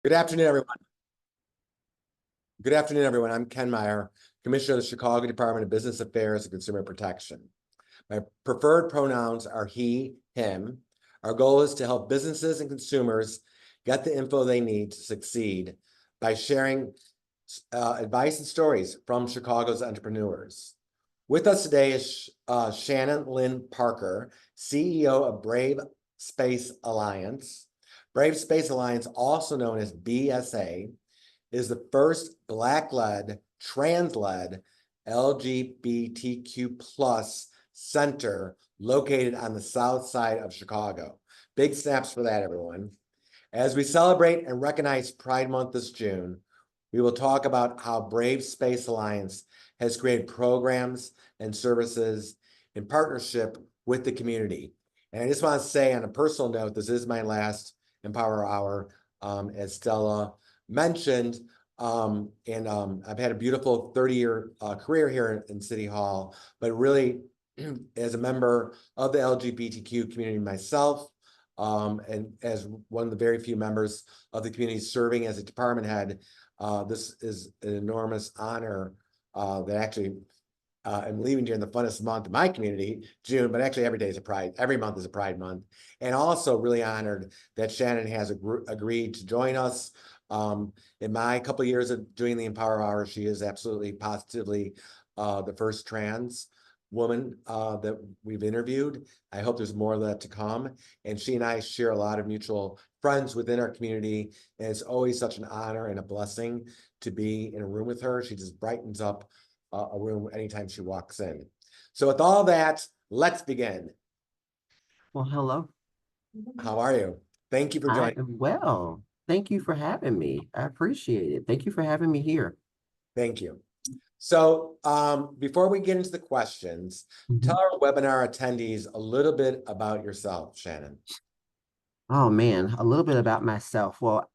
Good afternoon, everyone. Good afternoon, everyone. I'm Ken Meyer, Commissioner of the Chicago Department of Business Affairs and Consumer Protection. My preferred pronouns are he, him. Our goal is to help businesses and consumers get the info they need to succeed by sharing advice and stories from Chicago's entrepreneurs. With us today is Channyn Lynne Parker, CEO of Brave Space Alliance. Brave Space Alliance, also known as BSA, is the first Black-led, trans-led LGBTQ plus center located on the south side of Chicago. Big snaps for that, everyone. As we celebrate and recognize Pride Month this June, we will talk about how Brave Space Alliance has created programs and services in partnership with the community. And I just want to say on a personal note, this is my last Empower Hour, as Stella mentioned, I've had a beautiful 30-year career here in City Hall, but really as a member of the LGBTQ community myself, and as one of the very few members of the community serving as a department head, this is an enormous honor that actually I'm leaving during the funnest month in my community, June, but actually every day is a Pride, every month is a Pride month. And also really honored that Channyn has agreed to join us. In my couple of years of doing the Empower Hour, she is absolutely positively the first trans woman that we've interviewed. I hope there's more of that to come. And she and I share a lot of mutual friends within our community. And it's always such an honor and a blessing to be in a room with her. She just brightens up a room anytime she walks in. So with all that, let's begin. Well, hello. How are you? Thank you for I joining. am well. Thank you for having me. I appreciate it. Thank you for having me here. Thank you. So before we get into the questions, tell our webinar attendees a little bit about yourself, Channyn. Oh man, a little bit about myself. Well,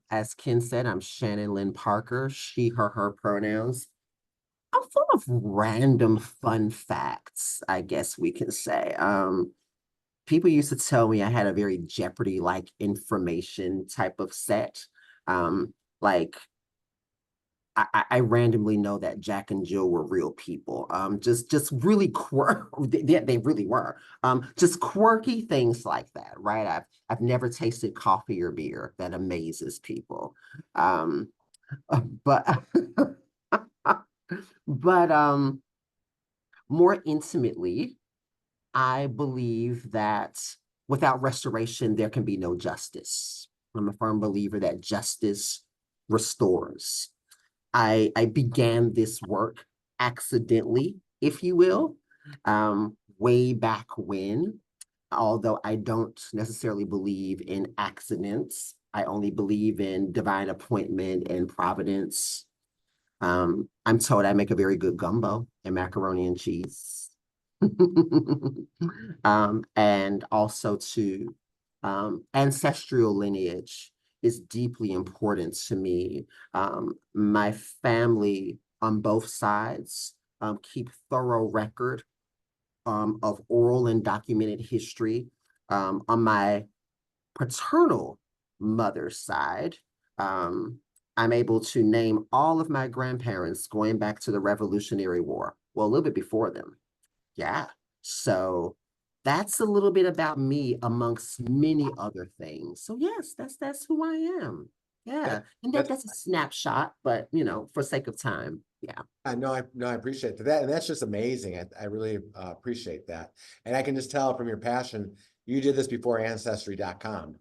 as Ken said, I'm Channyn Lynne Parker, she, her pronouns. I'm full of random fun facts, I guess we can say. People used to tell me I had a very Jeopardy-like information type of set. Like I randomly know that Jack and Jill were real people. Just really they really were. Just quirky things like that, right? I've never tasted coffee or beer. That amazes people. Um, but but more intimately, I believe that without restoration, there can be no justice. I'm a firm believer that justice restores. I began this work accidentally, if you will, way back when, although I don't necessarily believe in accidents. I only believe in divine appointment and providence. I'm told I make a very good gumbo and macaroni and cheese. And also to ancestral lineage is deeply important to me. My family on both sides keep thorough record of oral and documented history. On my paternal mother's side, I'm able to name all of my grandparents going back to the Revolutionary War. Well, a little bit before them. Yeah. So that's a little bit about me amongst many other things. So yes, that's who I am. Yeah. And that's a snapshot, but for sake of time. Yeah. I know, I appreciate that. And that's just amazing. I really appreciate that. And I can just tell from your passion, you did this before ancestry.com.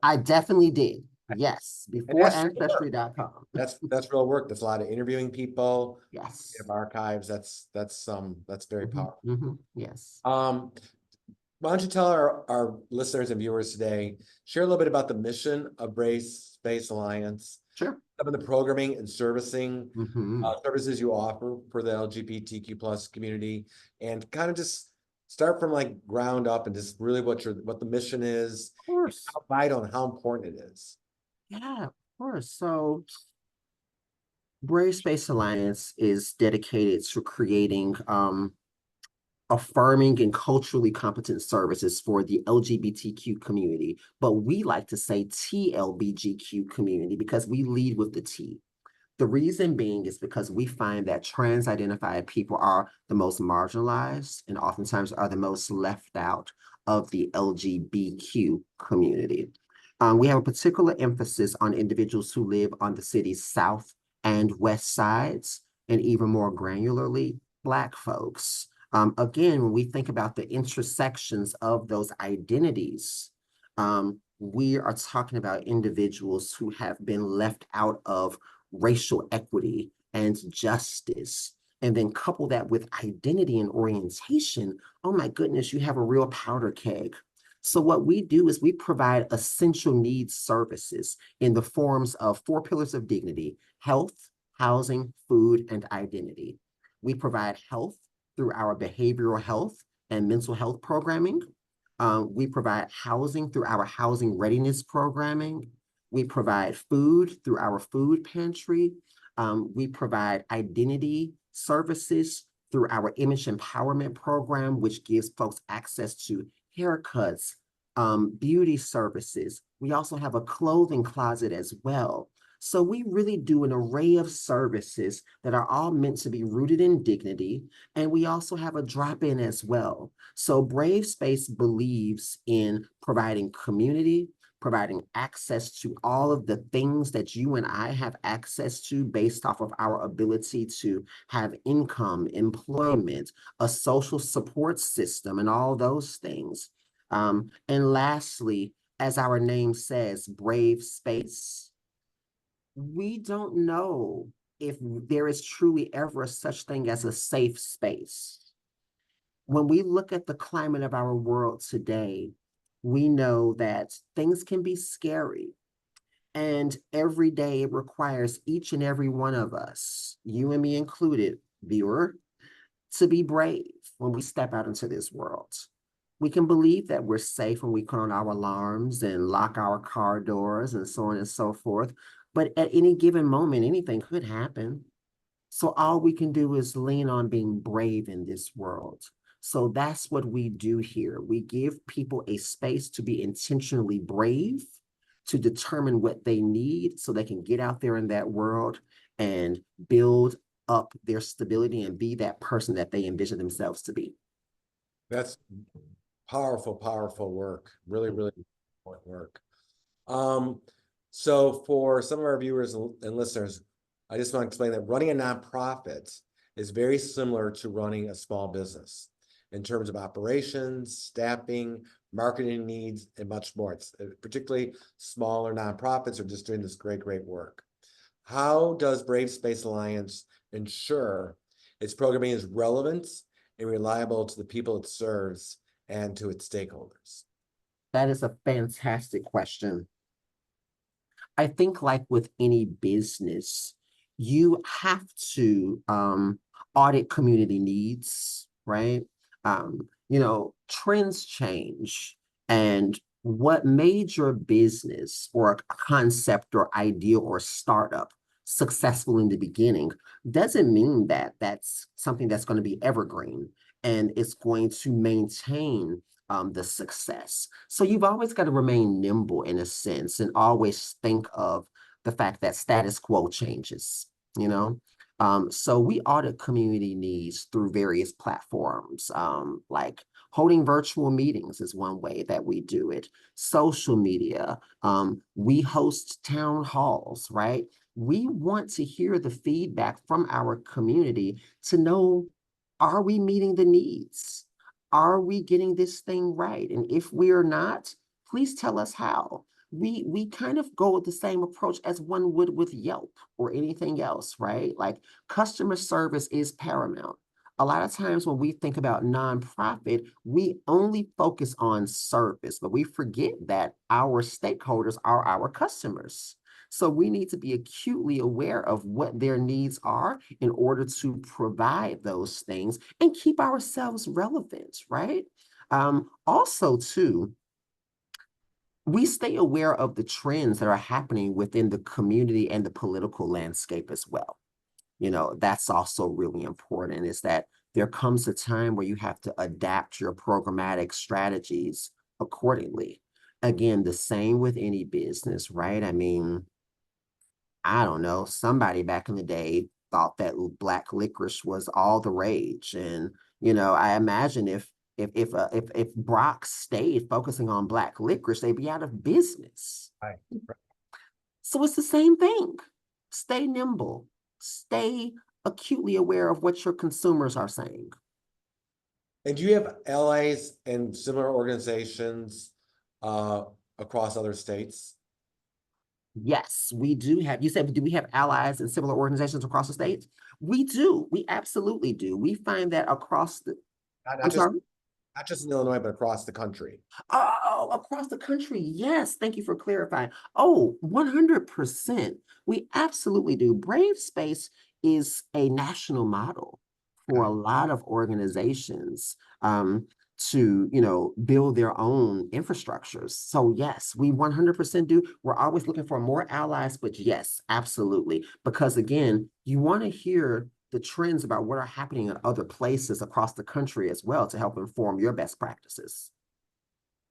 I definitely did. Yes. Before ancestry.com. That's real work. That's a lot of interviewing people. Yes. Archives. That's very powerful. Yes. Why don't you tell our listeners and viewers today, share a little bit about the mission of Brave Space Alliance, Sure. some of the programming and servicing Mm-hmm. services you offer for the LGBTQ plus community, and kind of just start from like ground up and just really what the mission is, Of course. how vital and how important it is. Yeah, of course. So Brave Space Alliance is dedicated to creating affirming and culturally competent services for the LGBTQ community, but we like to say TLBGQ community because we lead with the T. The reason being is because we find that trans-identified people are the most marginalized and oftentimes are the most left out of the LGBTQ community. We have a particular emphasis on individuals who live on the city's south and west sides, and even more granularly, Black folks. Again, when we think about the intersections of those identities, we are talking about individuals who have been left out of racial equity and justice. And then couple that with identity and orientation, oh my goodness, you have a real powder keg. So what we do is we provide essential needs services in the forms of 4 pillars of dignity: health, housing, food, and identity. We provide health through our behavioral health and mental health programming. We provide housing through our housing readiness programming. We provide food through our food pantry. We provide identity services through our image empowerment program, which gives folks access to haircuts, beauty services. We also have a clothing closet as well. So we really do an array of services that are all meant to be rooted in dignity. And we also have a drop-in as well. So Brave Space believes in providing community, providing access to all of the things that you and I have access to based off of our ability to have income, employment, a social support system, and all those things. And lastly, as our name says, Brave Space, we don't know if there is truly ever a such thing as a safe space. When we look at the climate of our world today, we know that things can be scary. And every day it requires each and every one of us, you and me included, viewer, to be brave when we step out into this world. We can believe that we're safe when we put on our alarms and lock our car doors and so on and so forth. But at any given moment, anything could happen. So all we can do is lean on being brave in this world. So that's what we do here. We give people a space to be intentionally brave, to determine what they need so they can get out there in that world and build up their stability and be that person that they envision themselves to be. That's powerful, powerful work. Really, really important work. So for some of our viewers and listeners, I just want to explain that running a nonprofit is very similar to running a small business in terms of operations, staffing, marketing needs, and much more. It's particularly smaller nonprofits are just doing this great, great work. How does Brave Space Alliance ensure its programming is relevant and reliable to the people it serves and to its stakeholders? That is a fantastic question. I think like with any business, you have to audit community needs, right? Trends change, and what made your business or a concept or idea or startup successful in the beginning doesn't mean that that's something that's going to be evergreen and it's going to maintain the success. So you've always got to remain nimble in a sense and always think of the fact that status quo changes, you know? So we audit community needs through various platforms, like holding virtual meetings is one way that we do it. Social media, we host town halls, right? We want to hear the feedback from our community to know, are we meeting the needs? Are we getting this thing right? And if we are not, please tell us how. We kind of go with the same approach as one would with Yelp or anything else, right? Like customer service is paramount. A lot of times when we think about nonprofit, we only focus on service, but we forget that our stakeholders are our customers. So we need to be acutely aware of what their needs are in order to provide those things and keep ourselves relevant, right? Also, too, we stay aware of the trends that are happening within the community and the political landscape as well. That's also really important, is that there comes a time where you have to adapt your programmatic strategies accordingly. Again, the same with any business, right? I mean, I don't know, somebody back in the day thought that black licorice was all the rage. And, I imagine if Brock stayed focusing on black licorice, they'd be out of business. Right. So it's the same thing. Stay nimble, stay acutely aware of what your consumers are saying. And do you have allies and similar organizations across other states? Yes, we do have, you said, do we have allies and similar organizations across the states? We do. We absolutely do. We find that across the, Not, I'm not just sorry? not just in Illinois, but across the country. Oh, across the country. Yes. Thank you for clarifying. Oh, 100%. We absolutely do. Brave Space is a national model for Okay. a lot of organizations to, build their own infrastructures. So yes, we 100% do. We're always looking for more allies, but yes, absolutely. Because again, you want to hear the trends about what are happening in other places across the country as well to help inform your best practices.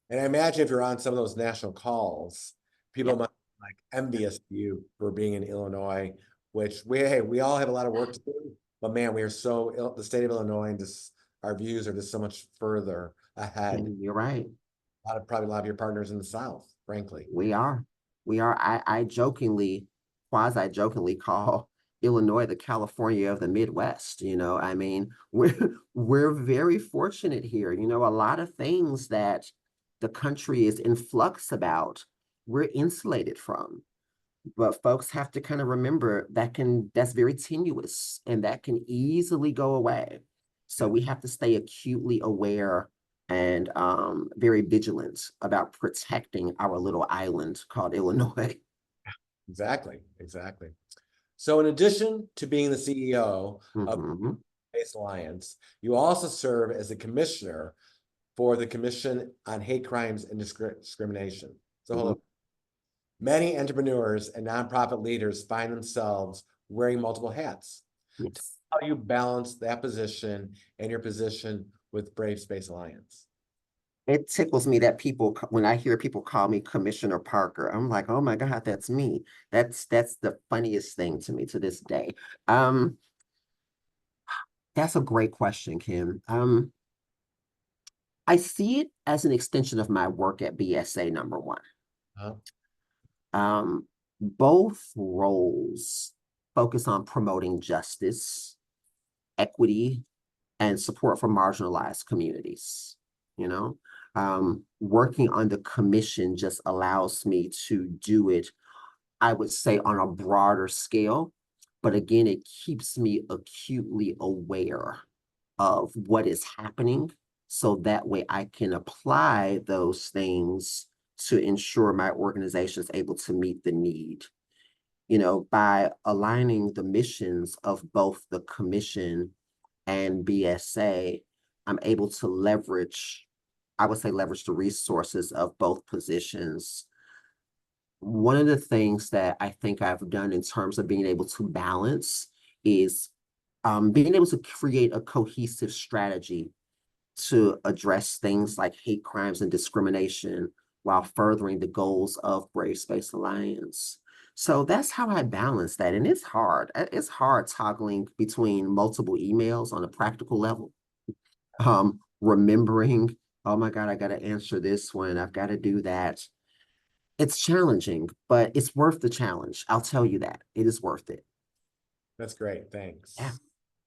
And I imagine if you're on some of those national calls, Yeah. people might be like envious of you for being in Illinois, which we all have a lot of work to do, but man, we are the state of Illinois and just our views are just so much further ahead. You're right. Probably a lot of your partners in the South, frankly. We are. We are. I jokingly, quasi jokingly call Illinois the California of the Midwest. I mean, we're very fortunate here. A lot of things that the country is in flux about, we're insulated from. But folks have to kind of remember that's very tenuous and that can easily go away. So Yeah, we have to stay acutely aware and very vigilant about protecting our little island called Illinois. exactly, exactly. So in addition to being the CEO of Mhm. Space Alliance, you also serve as a commissioner for the Commission on Hate Crimes and Discrimination. So hold Mhm. on. Many entrepreneurs and nonprofit leaders find themselves wearing multiple hats. Yes. How you balance that position and your position with Brave Space Alliance? It tickles me that when I hear people call me Commissioner Parker, I'm like, oh my God, that's me. That's the funniest thing to me to this day. Um, that's a great question, Kim. I see it as an extension of my work at BSA, number one. Huh? Both roles focus on promoting justice, equity, and support for marginalized communities. Working on the commission just allows me to do it, I would say, on a broader scale. But again, it keeps me acutely aware of what is happening. So that way I can apply those things to ensure my organization is able to meet the need. By aligning the missions of both the commission and BSA, I'm able to I would say leverage the resources of both positions. One of the things that I think I've done in terms of being able to balance is being able to create a cohesive strategy to address things like hate crimes and discrimination while furthering the goals of Brave Space Alliance. So that's how I balance that. And it's hard. It's hard toggling between multiple emails on a practical level. Remembering, oh my God, I got to answer this one. I've got to do that. It's challenging, but it's worth the challenge. I'll tell you that. It is worth it. That's great. Yeah. Thanks.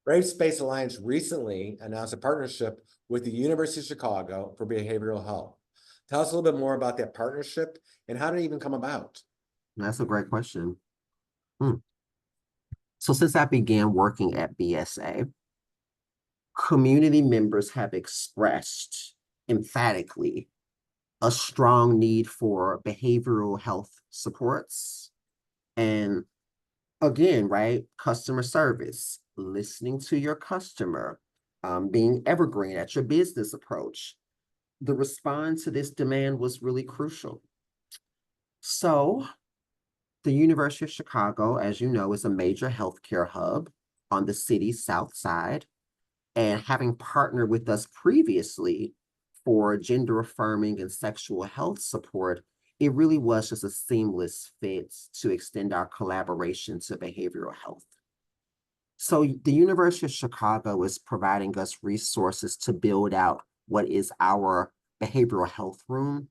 Brave Space Alliance recently announced a partnership with the University of Chicago for behavioral health. Tell us a little bit more about that partnership and how did it even come about? That's a great question. Hmm. So since I began working at BSA, community members have expressed emphatically a strong need for behavioral health supports. And again, right, customer service, listening to your customer, being evergreen at your business approach. The response to this demand was really crucial. So the University of Chicago, as you know, is a major healthcare hub on the city's south side. And having partnered with us previously for gender affirming and sexual health support, it really was just a seamless fit to extend our collaboration to behavioral health. So the University of Chicago is providing us resources to build out what is our behavioral health room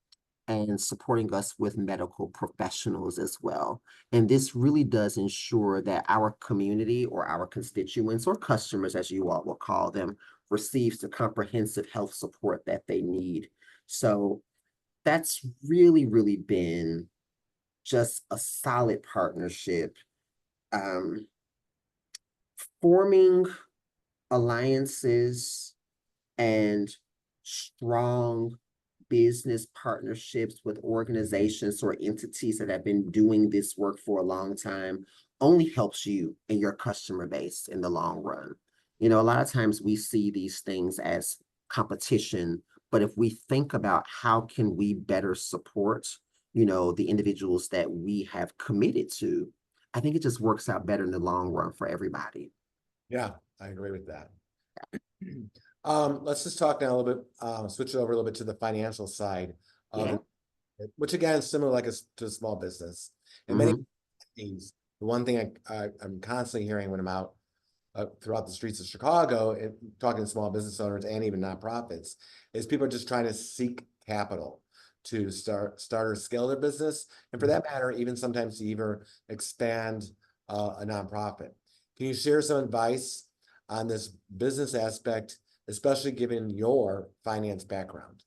and supporting us with medical professionals as well. And this really does ensure that our community or our constituents or customers, as you all will call them, receives the comprehensive health support that they need. So that's really, really been just a solid partnership. Um, Forming alliances and strong business partnerships with organizations or entities that have been doing this work for a long time only helps you and your customer base in the long run. You know, a lot of times we see these things as competition, but if we think about how can we better support, you know, the individuals that we have committed to, I think it just works out better in the long run for everybody. Yeah, I agree with that. Let's just talk now a little bit, switch it over a little bit to the financial side of Yeah. it, which again is similar to a small business. And many Mm-hmm. things, the one thing I'm constantly hearing when I'm out throughout the streets of Chicago and talking to small business owners and even nonprofits is people are just trying to seek capital to start or scale their business. And for that matter, even sometimes to even expand a nonprofit. Can you share some advice on this business aspect, especially given your finance background?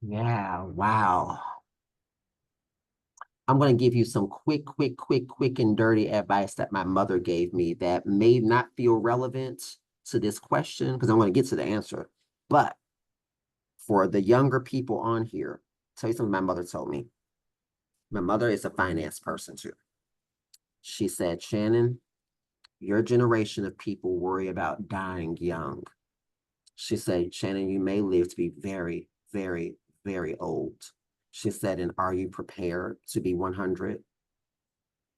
Yeah, wow. I'm going to give you some quick and dirty advice that my mother gave me that may not feel relevant to this question because I'm going to get to the answer. But for the younger people on here, tell you something my mother told me. My mother is a finance person too. She said, Channyn, your generation of people worry about dying young. She said, Channyn, you may live to be very, very old. She said, and are you prepared to be 100?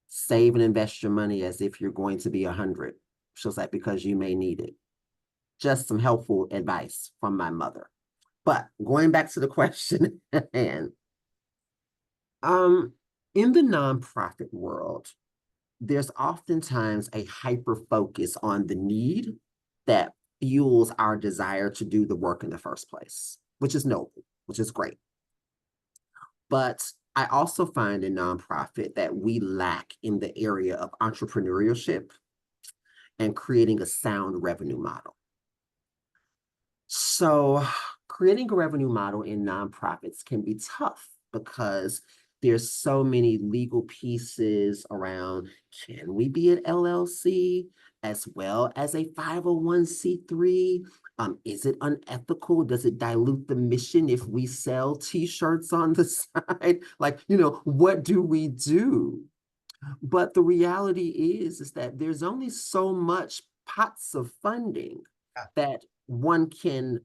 Save and invest your money as if you're going to be 100. She was like, because you may need it. Just some helpful advice from my mother. But going back to the question and in the nonprofit world, there's oftentimes a hyper focus on the need that fuels our desire to do the work in the first place, which is noble, which is great. But I also find in nonprofit that we lack in the area of entrepreneurship and creating a sound revenue model. So creating a revenue model in nonprofits can be tough because there's so many legal pieces around, can we be an LLC as well as a 501c3? Is it unethical? Does it dilute the mission if we sell t-shirts on the side? Like, you know, what do we do? But the reality is that there's only so much pots of funding that one can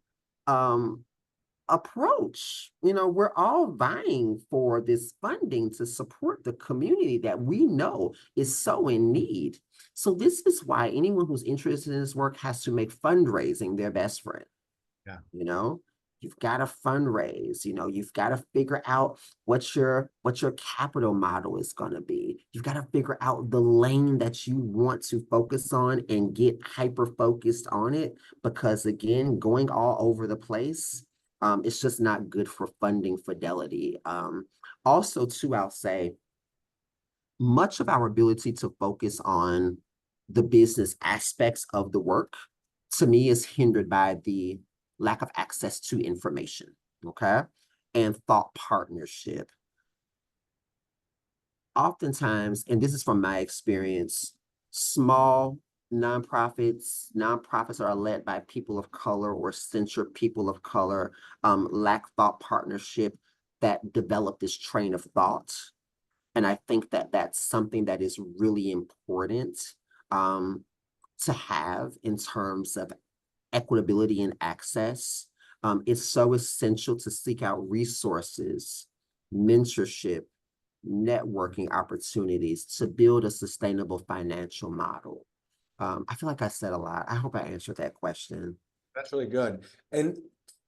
approach. You know, we're all vying for this funding to support the community that we know is so in need. So this is why anyone who's interested in this work has to make fundraising their best friend. Yeah. You know, you've got to fundraise, you know, you've got to figure out what your capital model is going to be. You've got to figure out the lane that you want to focus on and get hyper focused on it, because again, going all over the place, it's just not good for funding fidelity. Also too, I'll say much of our ability to focus on the business aspects of the work, to me, is hindered by the lack of access to information, okay? And thought partnership. Oftentimes, and this is from my experience, small nonprofits are led by people of color or centered people of color, lack thought partnership that develop this train of thought. And I think that that's something that is really important to have in terms of equitability and access. It's so essential to seek out resources, mentorship, networking opportunities to build a sustainable financial model. I feel like I said a lot. I hope I answered that question. That's really good. And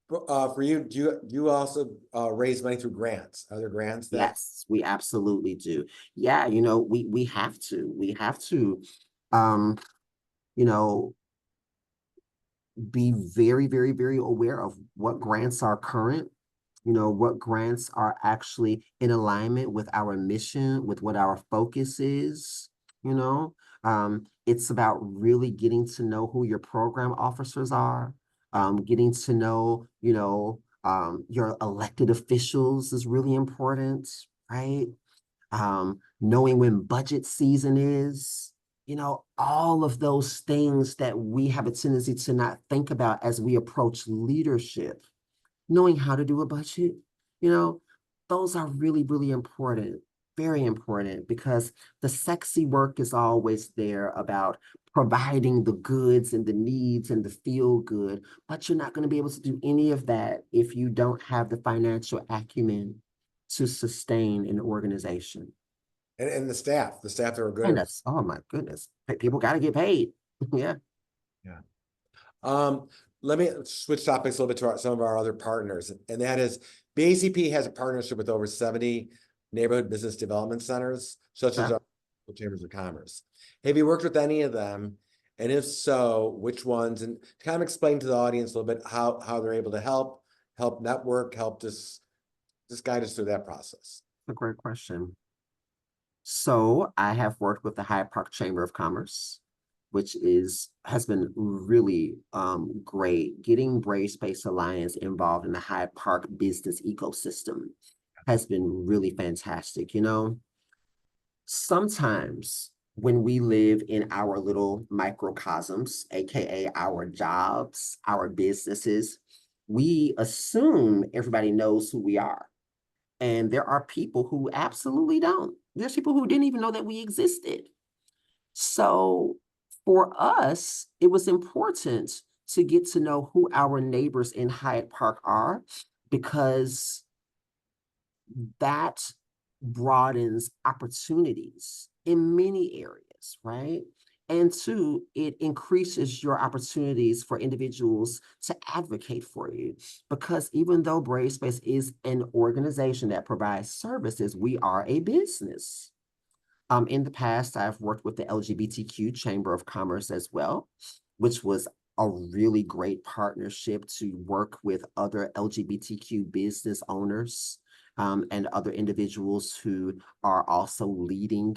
for you, do you also raise money through grants? Are there grants that? Yes, we absolutely do. Yeah, we have to. We have to um, you know, be very, very, very aware of what grants are current, what grants are actually in alignment with our mission, with what our focus is, you know. It's about really getting to know who your program officers are, getting to know, your elected officials is really important, right? Knowing when budget season is, all of those things that we have a tendency to not think about as we approach leadership. Knowing how to do a budget, you know, those are really, really important, very important, because the sexy work is always there about providing the goods and the needs and the feel good, but you're not going to be able to do any of that if you don't have the financial acumen to sustain an organization. And the staff that are good And at. that's, oh my goodness, people got to get paid. Yeah. Yeah. Um, Let me switch topics a little bit to some of our other partners, and that is BACP has a partnership with over 70 neighborhood business development centers, such as Yeah. our chambers of commerce. Have you worked with any of them? And if so, which ones? And kind of explain to the audience a little bit how they're able to help network, help just guide us through that process. A great question. So I have worked with the Hyde Park Chamber of Commerce, which has been really great. Getting Brave Space Alliance involved in the Hyde Park business ecosystem has been really fantastic. Sometimes when we live in our little microcosms, aka our jobs, our businesses, we assume everybody knows who we are. And there are people who absolutely don't. There's people who didn't even know that we existed. So for us, it was important to get to know who our neighbors in Hyde Park are because that broadens opportunities in many areas, right? And two, it increases your opportunities for individuals to advocate for you. Because even though Brave Space is an organization that provides services, we are a business. In the past, I've worked with the LGBTQ Chamber of Commerce as well, which was a really great partnership to work with other LGBTQ business owners and other individuals who are also leading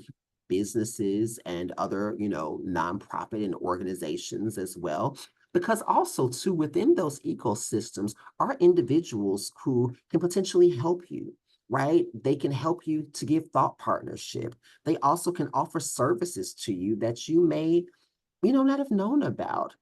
businesses and other, nonprofit and organizations as well. Because also, too, within those ecosystems are individuals who can potentially help you, right? They can help you to give thought partnership. They also can offer services to you that you may, not have known about.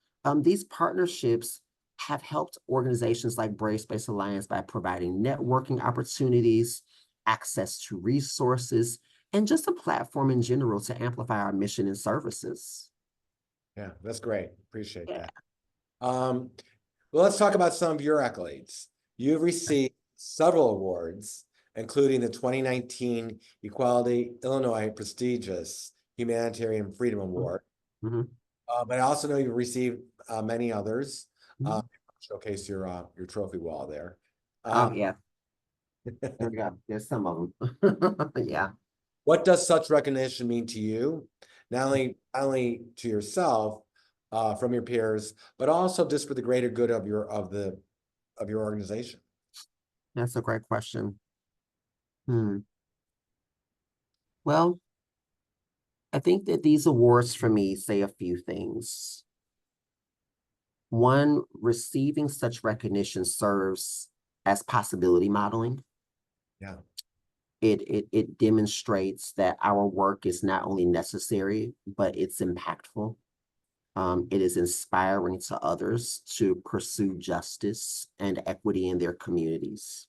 These partnerships have helped organizations like Brave Space Alliance by providing networking opportunities, access to resources, and just a platform in general to amplify our mission and services. Yeah, that's great. Appreciate Yeah. that. Um, well, let's talk about some of your accolades. You've received several awards, including the 2019 Equality Illinois prestigious Humanitarian Freedom Award. Mhm. But I also know you've received many others. Uh, Mhm. Showcase your trophy wall there. Oh, Um, yeah. There we go. There's some of them. Yeah. what does such recognition mean to you? Not only to yourself, from your peers, but also just for the greater good of your organization. That's a great question. Hmm. Well, I think that these awards for me say a few things. One, receiving such recognition serves as possibility modeling. Yeah, It demonstrates that our work is not only necessary, but it's impactful. It is inspiring to others to pursue justice and equity in their communities.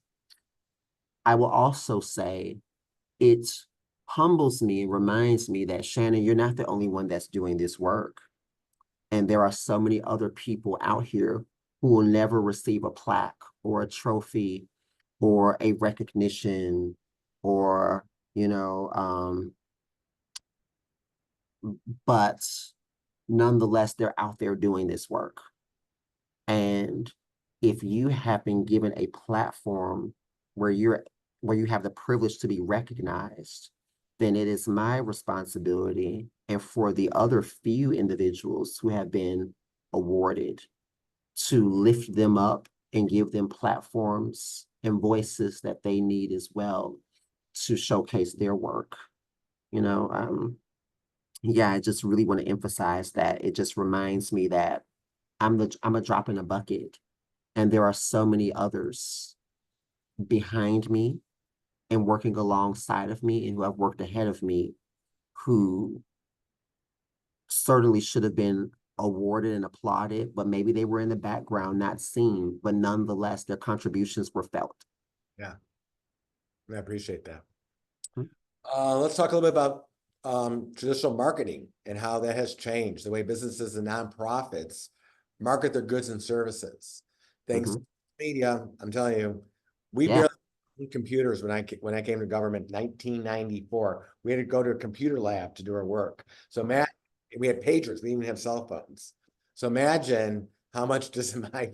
I will also say it humbles me and reminds me that Channyn, you're not the only one that's doing this work. And there are so many other people out here who will never receive a plaque or a trophy or a recognition or, you know, but nonetheless, they're out there doing this work. And if you have been given a platform where you have the privilege to be recognized, then it is my responsibility and for the other few individuals who have been awarded to lift them up and give them platforms and voices that they need as well to showcase their work. You know, yeah, I just really want to emphasize that. It just reminds me that I'm a drop in a bucket, and there are so many others behind me and working alongside of me and who have worked ahead of me who certainly should have been awarded and applauded, but maybe they were in the background, not seen, but nonetheless, their contributions were felt. Yeah, I appreciate that. Mhm. Let's talk a little bit about traditional marketing and how that has changed, the way businesses and nonprofits market their goods and services. Thanks to Mhm. media, I'm telling you, we Yeah. barely had computers when I came to government in 1994. We had to go to a computer lab to do our work. So Matt, we had pagers, we didn't even have cell phones. So imagine how much just in my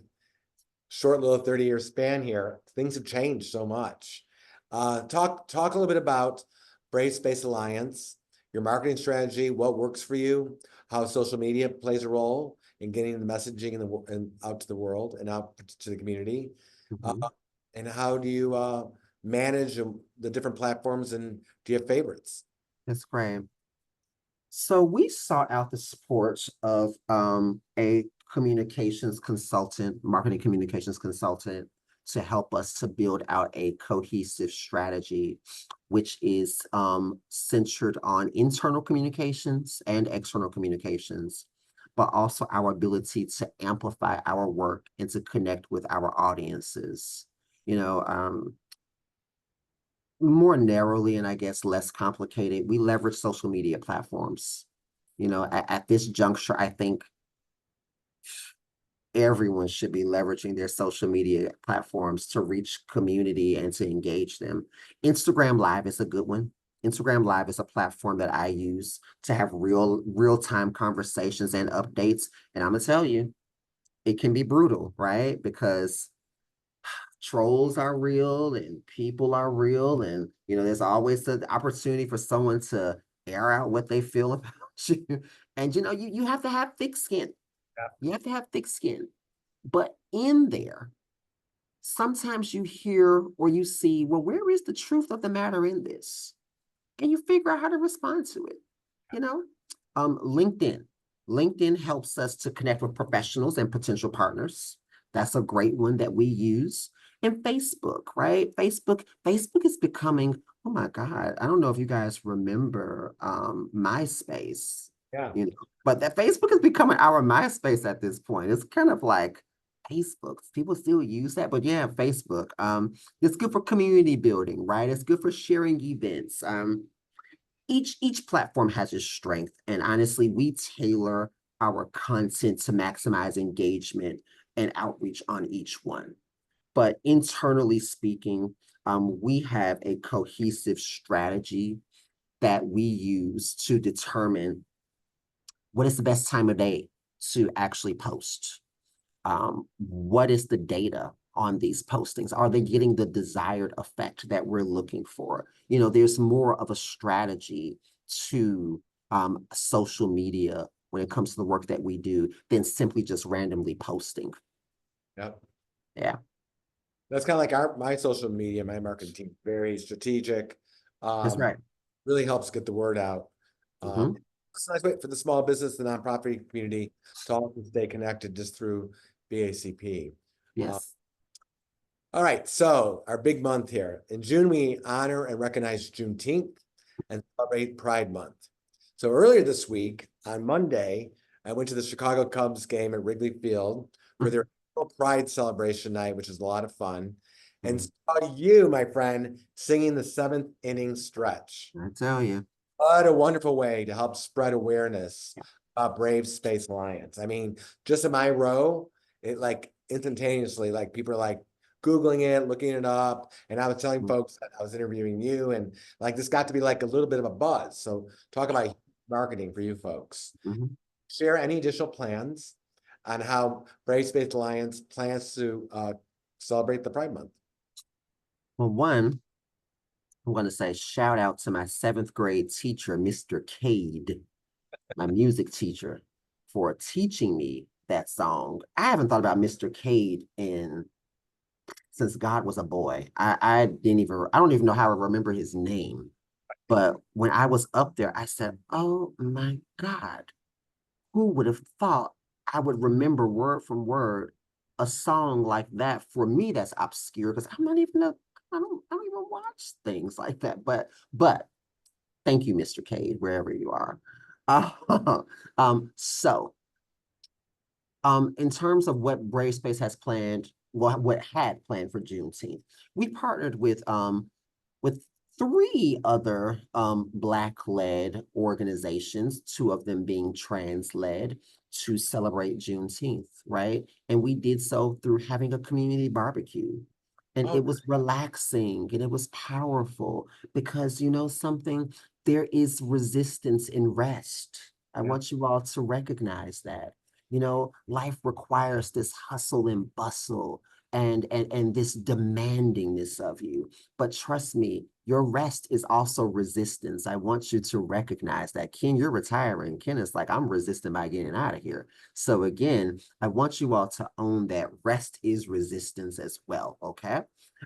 short little 30-year span here, things have changed so much. Talk a little bit about Brave Space Alliance, your marketing strategy, what works for you, how social media plays a role in getting the messaging and out to the world and out to the community, uh, Mhm. and how do you manage the different platforms, and do you have favorites? That's great. So we sought out the support of a communications consultant, marketing communications consultant, to help us to build out a cohesive strategy, which is centered on internal communications and external communications, but also our ability to amplify our work and to connect with our audiences. You know, more narrowly and I guess less complicated, we leverage social media platforms. You know, at this juncture, I think everyone should be leveraging their social media platforms to reach community and to engage them. Instagram Live is a good one. Instagram Live is a platform that I use to have real-time conversations and updates. And I'm gonna tell you, it can be brutal, right? Because trolls are real and people are real, and there's always the opportunity for someone to air out what they feel about you. And you have to have thick skin. You have to have thick skin. But in there, sometimes you hear or you see, well, where is the truth of the matter in this? And you figure out how to respond to it. You know, LinkedIn. LinkedIn helps us to connect with professionals and potential partners. That's a great one that we use. And Facebook, right? Facebook is becoming, oh my God, I don't know if you guys remember MySpace, Yeah. but that Facebook is becoming our MySpace at this point. It's kind of like Facebook. People still use that, but yeah, Facebook. It's good for community building, right? It's good for sharing events. Each platform has its strength, and honestly, we tailor our content to maximize engagement and outreach on each one. But internally speaking, we have a cohesive strategy that we use to determine what is the best time of day to actually post. What is the data on these postings? Are they getting the desired effect that we're looking for? There's more of a strategy to social media when it comes to the work that we do than simply just randomly posting. Yep. Yeah, That's kind of like my social media, my marketing team, very strategic. that's Um, right. really helps get the word out. Hmm. It's a nice way for the small business, the nonprofit community to all stay connected just through BACP. Uh, Yes. all right, so our big month here. In June, we honor and recognize Juneteenth and celebrate Pride Month. So earlier this week, on Monday, I went to the Chicago Cubs game at Wrigley Field for their annual Pride celebration night, which is a lot of fun. And Mhm. saw you, my friend, singing the seventh inning stretch. I tell you. What a wonderful way to help spread awareness about Brave Space Alliance. I mean, just in my row, it like instantaneously, like people are like Googling it, looking it up. And I was telling folks that I was interviewing you, and like this got to be like a little bit of a buzz. So talk about marketing for you folks. Mhm. share any additional plans on how Brave Space Alliance plans to celebrate the Pride Month? Well, one, I want to say shout out to my seventh grade teacher, Mr. Cade, my music teacher, for teaching me that song. I haven't thought about Mr. Cade since God was a boy. I don't even know how to remember his name. But when I was up there, I said, oh my God, who would have thought I would remember word from word a song like that? For me, that's obscure because I'm not even I don't even watch things like that. But thank you, Mr. Cade, wherever you are. So in terms of what Brave Space has planned, well, what had planned for Juneteenth, we partnered with three other Black-led organizations, two of them being trans-led, to celebrate Juneteenth, right? And we did so through having a community barbecue. And Oh, it was relaxing and it was powerful because you know something, there is resistance in rest. I yeah. want you all to recognize that. You know, life requires this hustle and bustle and this demandingness of you. But trust me, your rest is also resistance. I want you to recognize that. Ken, you're retiring. Ken is like, I'm resisting by getting out of here. So again, I want you all to own that rest is resistance as well, okay?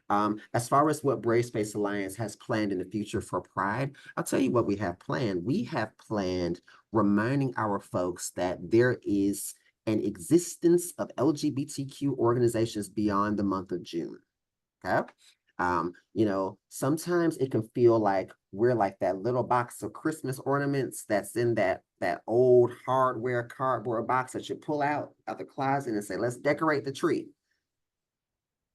As far as what Brave Space Alliance has planned in the future for Pride, I'll tell you what we have planned. We have planned reminding our folks that there is an existence of LGBTQ organizations beyond the month of June. Okay. You know, sometimes it can feel like we're like that little box of Christmas ornaments that's in that old hardware cardboard box that you pull out the closet and say, let's decorate the tree.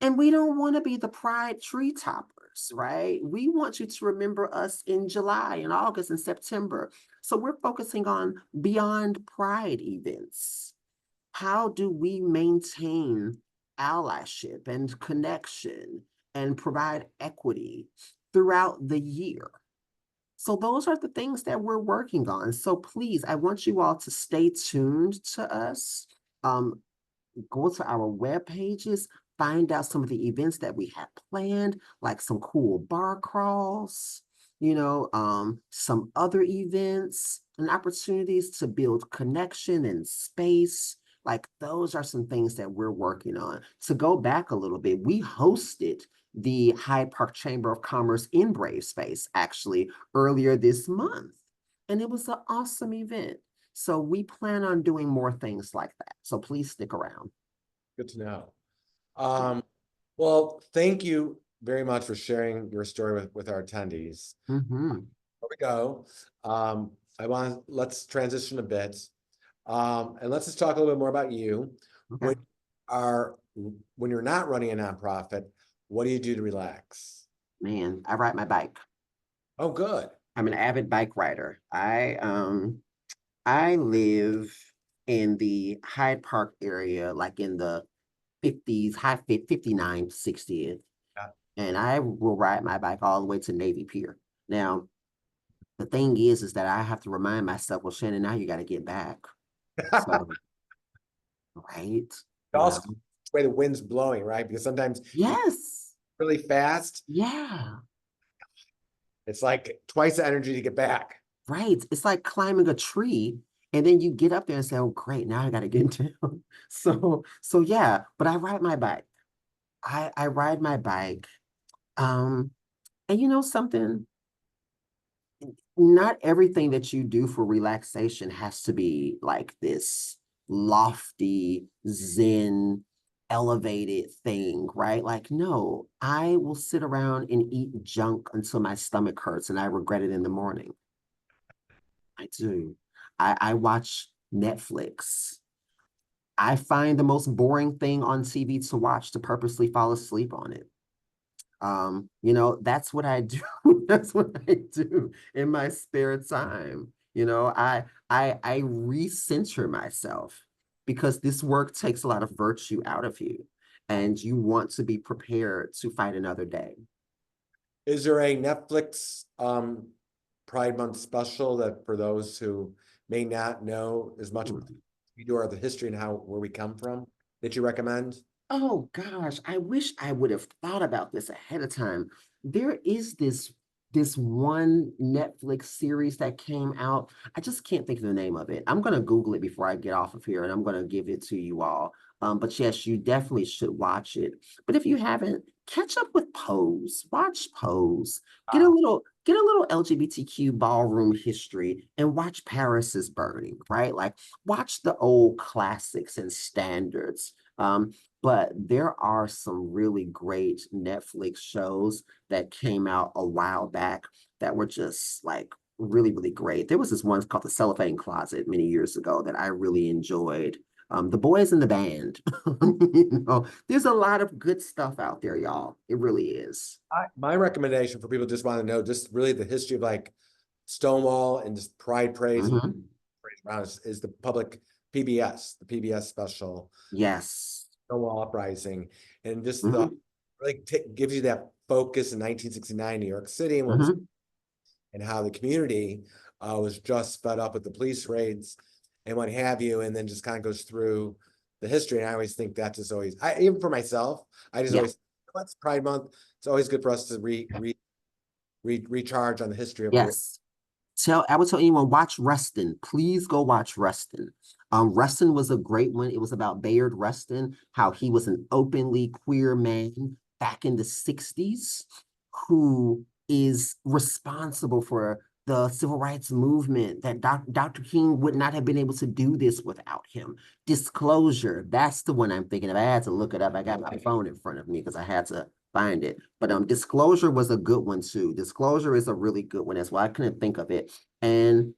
And we don't want to be the pride tree toppers, right? We want you to remember us in July and August and September. So we're focusing on beyond pride events. How do we maintain allyship and connection and provide equity throughout the year? So those are the things that we're working on. So please, I want you all to stay tuned to us. Um, Go to our web pages, find out some of the events that we have planned, like some cool bar crawls, some other events and opportunities to build connection and space. Like those are some things that we're working on. To go back a little bit, we hosted the Hyde Park Chamber of Commerce in Brave Space actually earlier this month. And it was an awesome event. So we plan on doing more things like that. So please stick around. Good to know. Well, thank you very much for sharing your story with our attendees. Mm-hmm. Here we go. Let's transition a bit. And let's just talk a little bit more about you. Okay. When are when you're not running a nonprofit, what do you do to relax? Man, I ride my bike. Oh, good. I'm an avid bike rider. I live in the Hyde Park area, like in the 50s, 59, 60th. Yeah. And I will ride my bike all the way to Navy Pier. Now, the thing is that I have to remind myself, well, Shannon, now you got to get back. So, right? You Also, know? the way the wind's blowing, right? Because sometimes you Yes. really fast, Yeah. it's like twice the energy to get back. Right. It's like climbing a tree and then you get up there and say, oh, great, now I got to get down. So yeah, but I ride my bike. I ride my bike. Um, and you know something? Not everything that you do for relaxation has to be like this lofty, zen, elevated thing, right? Like, no, I will sit around and eat junk until my stomach hurts and I regret it in the morning. I do. I watch Netflix. I find the most boring thing on TV to watch to purposely fall asleep on it. That's what I do. That's what I do in my spare time. I recenter myself because this work takes a lot of virtue out of you, and you want to be prepared to fight another day. Is there a Netflix Pride Month special that for those who may not know as much about we do, or the history and where we come from, that you recommend? Oh gosh, I wish I would have thought about this ahead of time. There is this one Netflix series that came out. I just can't think of the name of it. I'm gonna Google it before I get off of here, and I'm gonna give it to you all. But yes, you definitely should watch it. But if you haven't, catch up with Pose. Watch Pose. Get a little LGBTQ ballroom history and watch Paris is Burning, right? Like watch the old classics and standards. But there are some really great Netflix shows that came out a while back that were just like really, really great. There was this one called The Cellophane Closet many years ago that I really enjoyed. The Boys in the Band. There's a lot of good stuff out there, y'all. It really is. My recommendation for people just want to know just really the history of like Stonewall and just Pride Parades and Mhm. parades around is the public PBS special, Yes. Stonewall Uprising, and just the Mhm. like gives you that focus in 1969 New York City and what was Mhm. and how the community was just fed up with the police raids and what have you, and then just kind of goes through the history. And I always think that's just always, even for myself, I just Yeah. always, what's Pride Month? It's always good for us to recharge on the history of our. Yes. I would tell anyone, watch Reston. Please go watch Reston. Reston was a great one. It was about Bayard Rustin, how he was an openly queer man back in the 60s who is responsible for the civil rights movement, that Dr. King would not have been able to do this without him. Disclosure, that's the one I'm thinking of. I had to look it up. I got my phone in front of me because I had to find it. But Disclosure was a good one too. Disclosure is a really good one as well. I couldn't think of it. And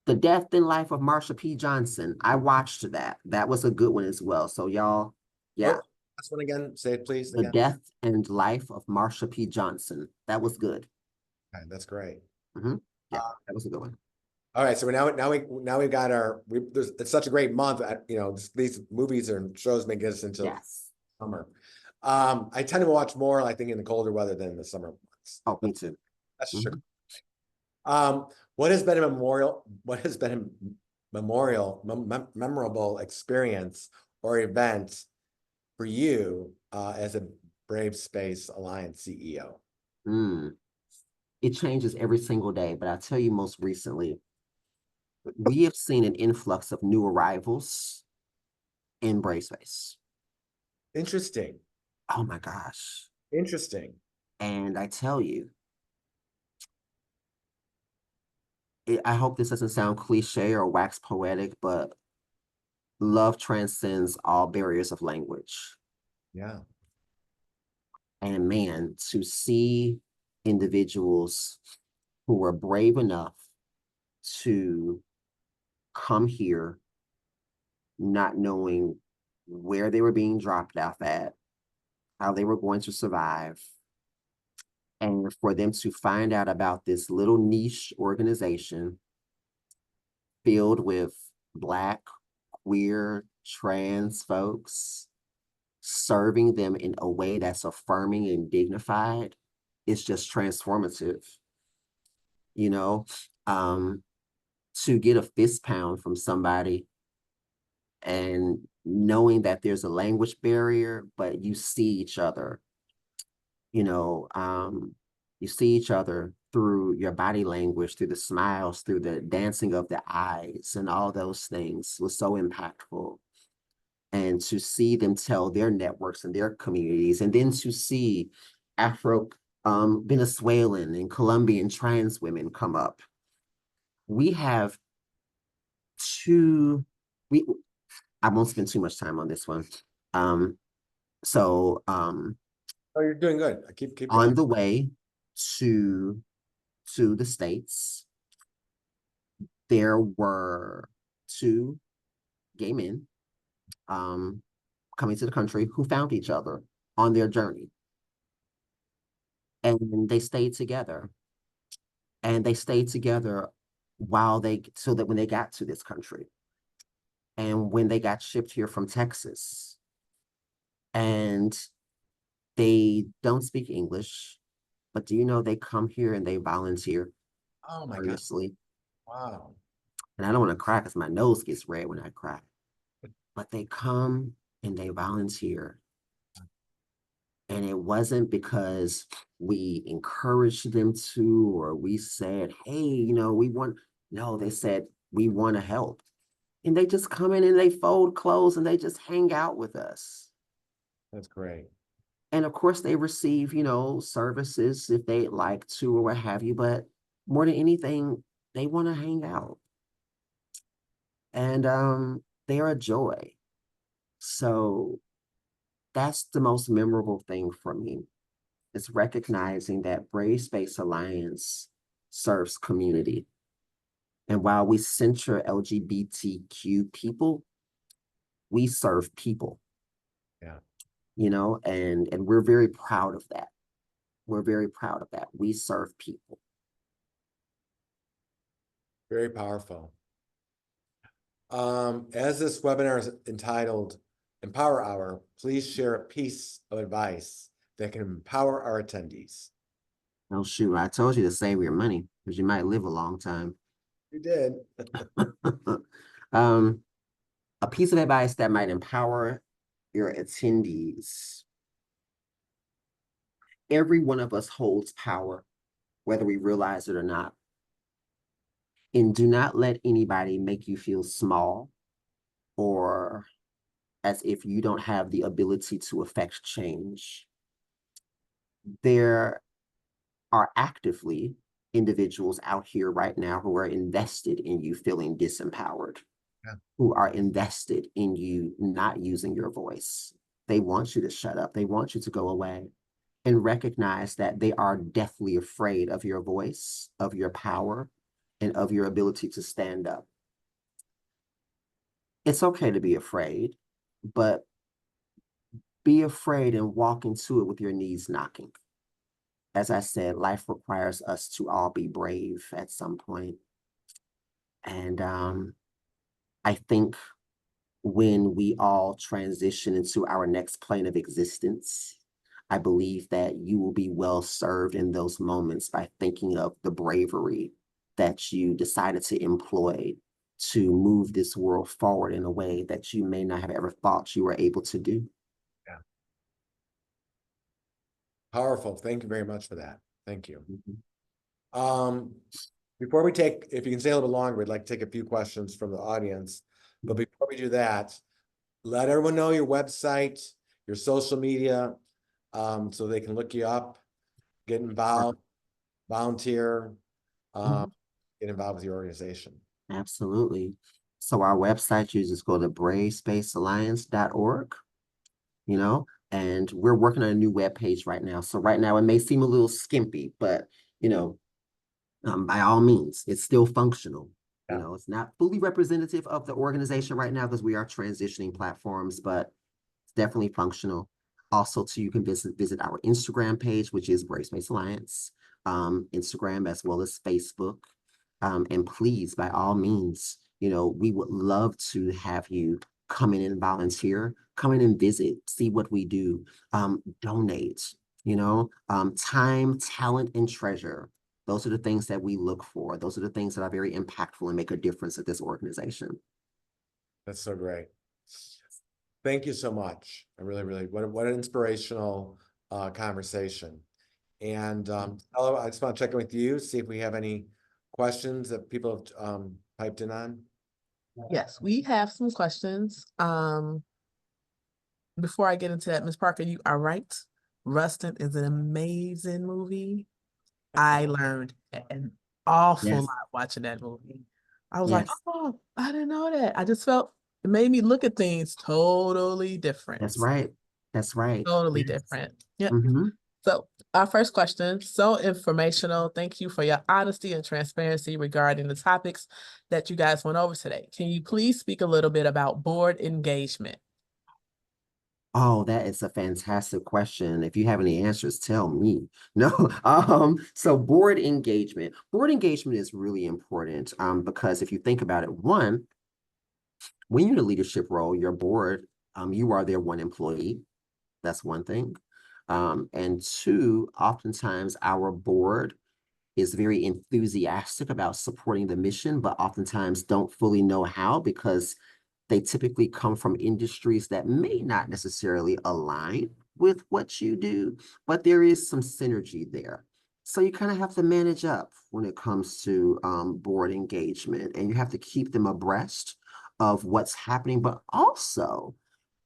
The Death and Life of Marsha P. Johnson. I watched that. That was a good one as well. So y'all, yeah. Oh, last one again. Say it, please, The again. Death and Life of Marsha P. Johnson. That was good. Okay, that's great. Hmm. Yeah, Uh, that was a good one. all right, so we've got it's such a great month. These movies and shows may get us into Yes. summer. I tend to watch more, I think, in the colder weather than the summer months. Oh, me too. That's Hmm. true. What has been a memorable experience or event for you as a Brave Space Alliance CEO? Mm. It changes every single day, but I'll tell you most recently, we have seen an influx of new arrivals in Brave Space. Interesting. Oh my gosh. Interesting. And I tell you, I hope this doesn't sound cliche or wax poetic, but love transcends all barriers of language. Yeah. And man, to see individuals who were brave enough to come here not knowing where they were being dropped off at, how they were going to survive, and for them to find out about this little niche organization filled with Black, queer, trans folks, serving them in a way that's affirming and dignified, is just transformative. You know, um, to get a fist pound from somebody and knowing that there's a language barrier, but you see each other, you know, you see each other through your body language, through the smiles, through the dancing of the eyes, and all those things was so impactful. And to see them tell their networks and their communities, and then to see Afro Venezuelan and Colombian trans women come up. We have two, we I won't spend too much time on this one. Um, so Oh, you're doing good. Keep going. on the way to the States, there were two gay men um coming to the country who found each other on their journey. And they stayed together. And they stayed together so that when they got to this country and when they got shipped here from Texas, and they don't speak English, but do you know they come here and they volunteer? Oh my God. honestly. Wow. And I don't want to cry because my nose gets red when I cry. But they come and they volunteer. And it wasn't because we encouraged them to, or we said, hey, we want, no, they said, we want to help. And they just come in and they fold clothes and they just hang out with us. That's great. And of course, they receive, services if they'd like to or what have you. But more than anything, they want to hang out. And they're a joy. So that's the most memorable thing for me is recognizing that Brave Space Alliance serves community. And while we center LGBTQ people, we serve people, Yeah. and we're very proud of that. We're very proud of that. We serve people. Very powerful. As this webinar is entitled Empower Hour, please share a piece of advice that can empower our attendees. Oh, shoot, I told you to save your money because you might live a long time. You did. um, a piece of advice that might empower your attendees. Every one of us holds power, whether we realize it or not. And do not let anybody make you feel small or as if you don't have the ability to affect change. There are actively individuals out here right now who are invested in you feeling disempowered, Yeah. who are invested in you not using your voice. They want you to shut up. They want you to go away. And recognize that they are deathly afraid of your voice, of your power, and of your ability to stand up. It's okay to be afraid, but be afraid and walk into it with your knees knocking. As I said, life requires us to all be brave at some point. And I think when we all transition into our next plane of existence, I believe that you will be well served in those moments by thinking of the bravery that you decided to employ to move this world forward in a way that you may not have ever thought you were able to do. Yeah. Powerful. Thank you very much for that. Thank you. Before we take, if you can stay a little bit longer, we'd like to take a few questions from the audience. But before we do that, let everyone know your website, your social media, so they can look you up, get involved, volunteer, get involved with your organization. Absolutely. So our website, you just go to bravespacealliance.org, and we're working on a new web page right now. So right now it may seem a little skimpy, but by all means, it's still functional. Yeah. It's not fully representative of the organization right now because we are transitioning platforms, but it's definitely functional. Also, too, you can visit our Instagram page, which is Brave Space Alliance, Instagram as well as Facebook. And please, by all means, we would love to have you come in and volunteer, come in and visit, see what we do, donate, time, talent, and treasure. Those are the things that we look for. Those are the things that are very impactful and make a difference at this organization. That's so great. Thank you so much. I really, what an inspirational conversation. And Ella, I just want to check in with you, see if we have any questions that people have piped in on. Yes, we have some questions. Before I get into that, Ms. Parker, you are right. Rustin is an amazing movie. I learned an awful Yes. lot watching that movie. I was like, Yes, oh, I didn't know that. I just felt it made me look at things totally different. that's right. That's right. Totally Yes. different. Yep. Mm-hmm. So our first question, so informational. Thank you for your honesty and transparency regarding the topics that you guys went over today. Can you please speak a little bit about board engagement? Oh, that is a fantastic question. If you have any answers, tell me. No, so board engagement. Board engagement is really important because if you think about it, one, when you're in a leadership role, your board, you are their one employee. That's one thing. And two, oftentimes our board is very enthusiastic about supporting the mission, but oftentimes don't fully know how because they typically come from industries that may not necessarily align with what you do, but there is some synergy there. So you kind of have to manage up when it comes to board engagement, and you have to keep them abreast of what's happening, but also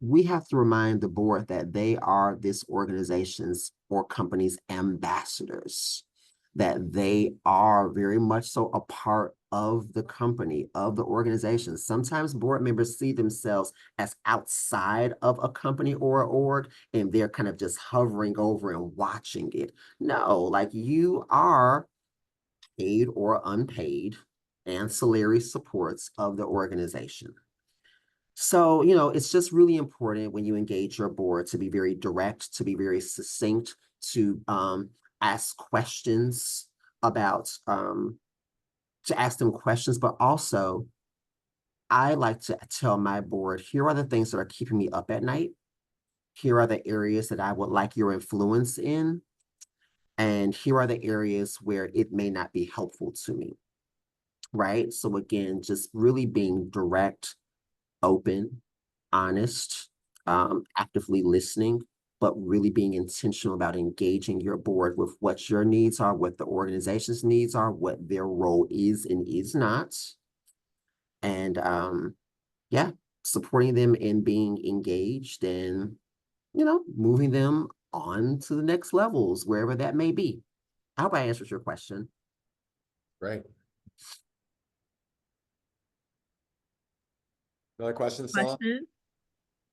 we have to remind the board that they are this organization's or company's ambassadors, that they are very much so a part of the company, of the organization. Sometimes board members see themselves as outside of a company or an org, and they're kind of just hovering over and watching it. No, like you are paid or unpaid ancillary supports of the organization. So, it's just really important when you engage your board to be very direct, to be very succinct, to ask questions about, to ask them questions, but also I like to tell my board, here are the things that are keeping me up at night. Here are the areas that I would like your influence in. And here are the areas where it may not be helpful to me, right? So again, just really being direct, open, honest, actively listening, but really being intentional about engaging your board with what your needs are, what the organization's needs are, what their role is and is not. And yeah, supporting them in being engaged and, moving them on to the next levels, wherever that may be. I hope I answered your question. Great. Another question, Stella? Question.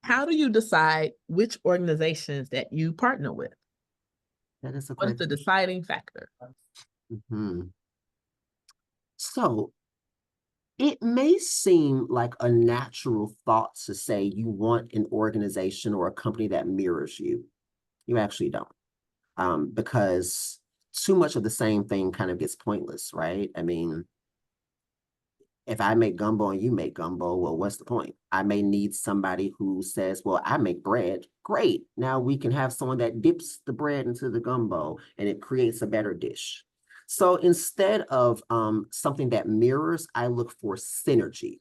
How do you decide which organizations that you partner with? That is a What is great the deciding factor? question. So it may seem like a natural thought to say you want an organization or a company that mirrors you. You actually don't, because too much of the same thing kind of gets pointless, right? I mean, if I make gumbo and you make gumbo, well, what's the point? I may need somebody who says, well, I make bread. Great. Now we can have someone that dips the bread into the gumbo and it creates a better dish. So instead of something that mirrors, I look for synergy.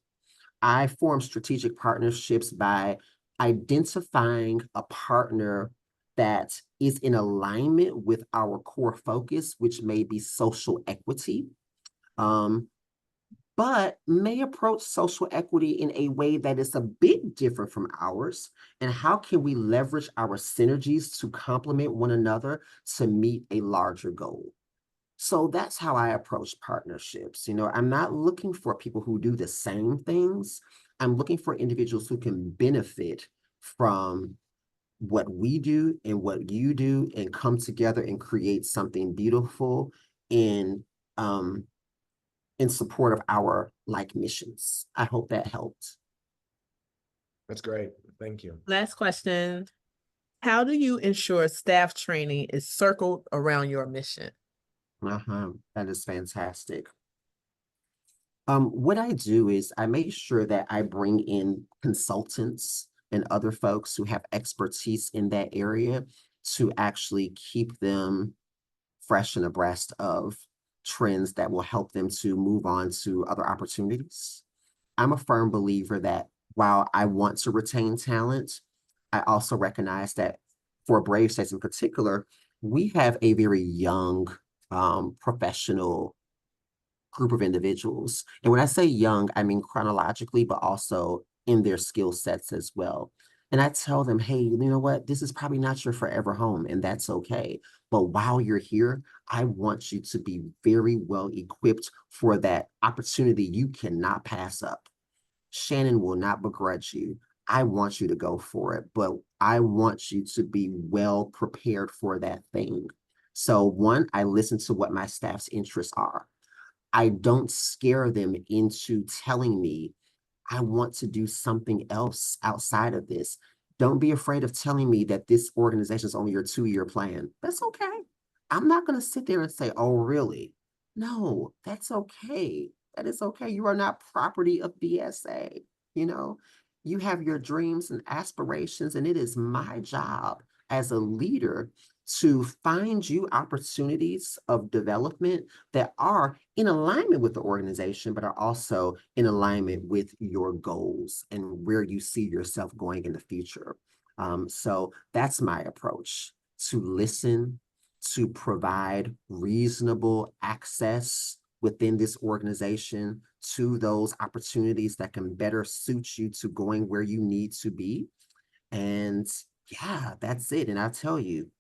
I form strategic partnerships by identifying a partner that is in alignment with our core focus, which may be social equity. But may approach social equity in a way that is a bit different from ours. And how can we leverage our synergies to complement one another to meet a larger goal? So that's how I approach partnerships. I'm not looking for people who do the same things. I'm looking for individuals who can benefit from what we do and what you do and come together and create something beautiful um, in support of our like missions. I hope that helped. That's great. Thank you. Last question. How do you ensure staff training is circled around your mission? That is fantastic. What I do is I make sure that I bring in consultants and other folks who have expertise in that area to actually keep them fresh and abreast of trends that will help them to move on to other opportunities. I'm a firm believer that while I want to retain talent, I also recognize that for Brave States in particular, we have a very young professional group of individuals. And when I say young, I mean chronologically, but also in their skill sets as well. And I tell them, hey, you know what? This is probably not your forever home, and that's okay. But while you're here, I want you to be very well equipped for that opportunity you cannot pass up. Channyn will not begrudge you. I want you to go for it, but I want you to be well prepared for that thing. So one, I listen to what my staff's interests are. I don't scare them into telling me, I want to do something else outside of this. Don't be afraid of telling me that this organization is only your 2-year plan. That's okay. I'm not going to sit there and say, oh, really? No, that's okay. That is okay. You are not property of BSA. You have your dreams and aspirations, and it is my job as a leader to find you opportunities of development that are in alignment with the organization, but are also in alignment with your goals and where you see yourself going in the future. So that's my approach: to listen, to provide reasonable access within this organization to those opportunities that can better suit you to going where you need to be. And yeah, that's it. And I'll tell you,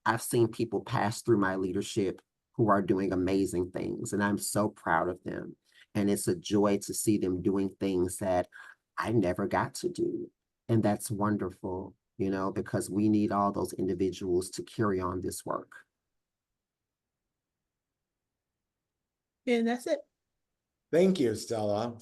I've seen people pass through my leadership who are doing amazing things, and I'm so proud of them. And it's a joy to see them doing things that I never got to do. And that's wonderful, you know, because we need all those individuals to carry on this work. And that's it. Thank you, Stella.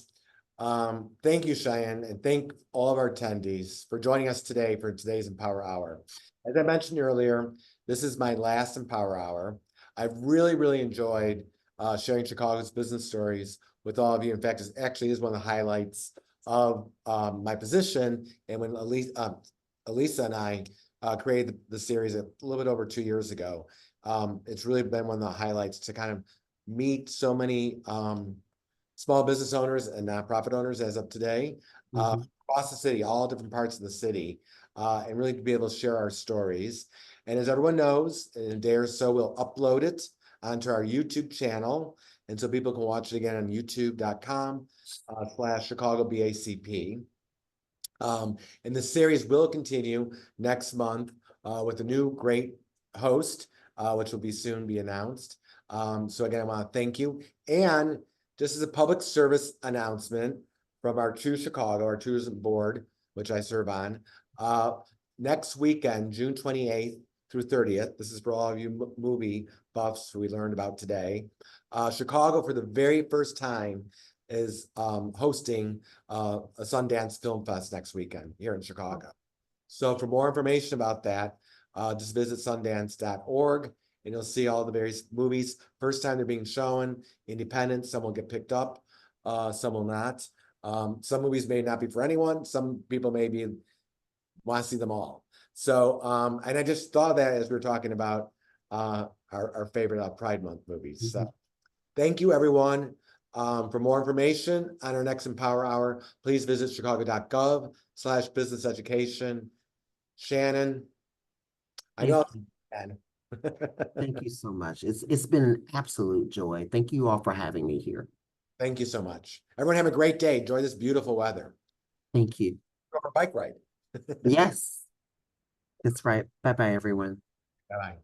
Thank you, Cheyenne, and thank all of our attendees for joining us today for today's Empower Hour. As I mentioned earlier, this is my last Empower Hour. I've really enjoyed sharing Chicago's business stories with all of you. In fact, it actually is one of the highlights of my position. And when Elisa and I created the series a little bit over 2 years ago, it's really been one of the highlights to kind of meet so many small business owners and nonprofit owners as of today, across the city, all different parts of the city, and really to be able to share our stories. And as everyone knows, in a day or so, we'll upload it onto our YouTube channel. And so people can watch it again on youtube.com/ChicagoBACP. And the series will continue next month with a new great host, which will soon be announced. So again, I want to thank you. And just as a public service announcement from our Choose Chicago, our tourism board, which I serve on, next weekend, June 28th through 30th, this is for all of you movie buffs who we learned about today, Chicago for the very first time is hosting a Sundance Film Fest next weekend here in Chicago. So for more information about that, just visit sundance.org. And you'll see all the various movies. First time they're being shown, independent, some will get picked up, some will not. Some movies may not be for anyone. Some people maybe want to see them all. So, and I just thought of that as we were talking about our favorite Pride Month movies. So thank you, everyone. For more information on our next Empower Hour, please visit chicago.gov/business education. Channyn, I know. Thank you so much. It's been an absolute joy. Thank you all for having me here. Thank you so much. Everyone have a great day. Enjoy this beautiful weather. Thank you. Go for a bike ride. Yes, that's right. Bye-bye, everyone. Bye-bye.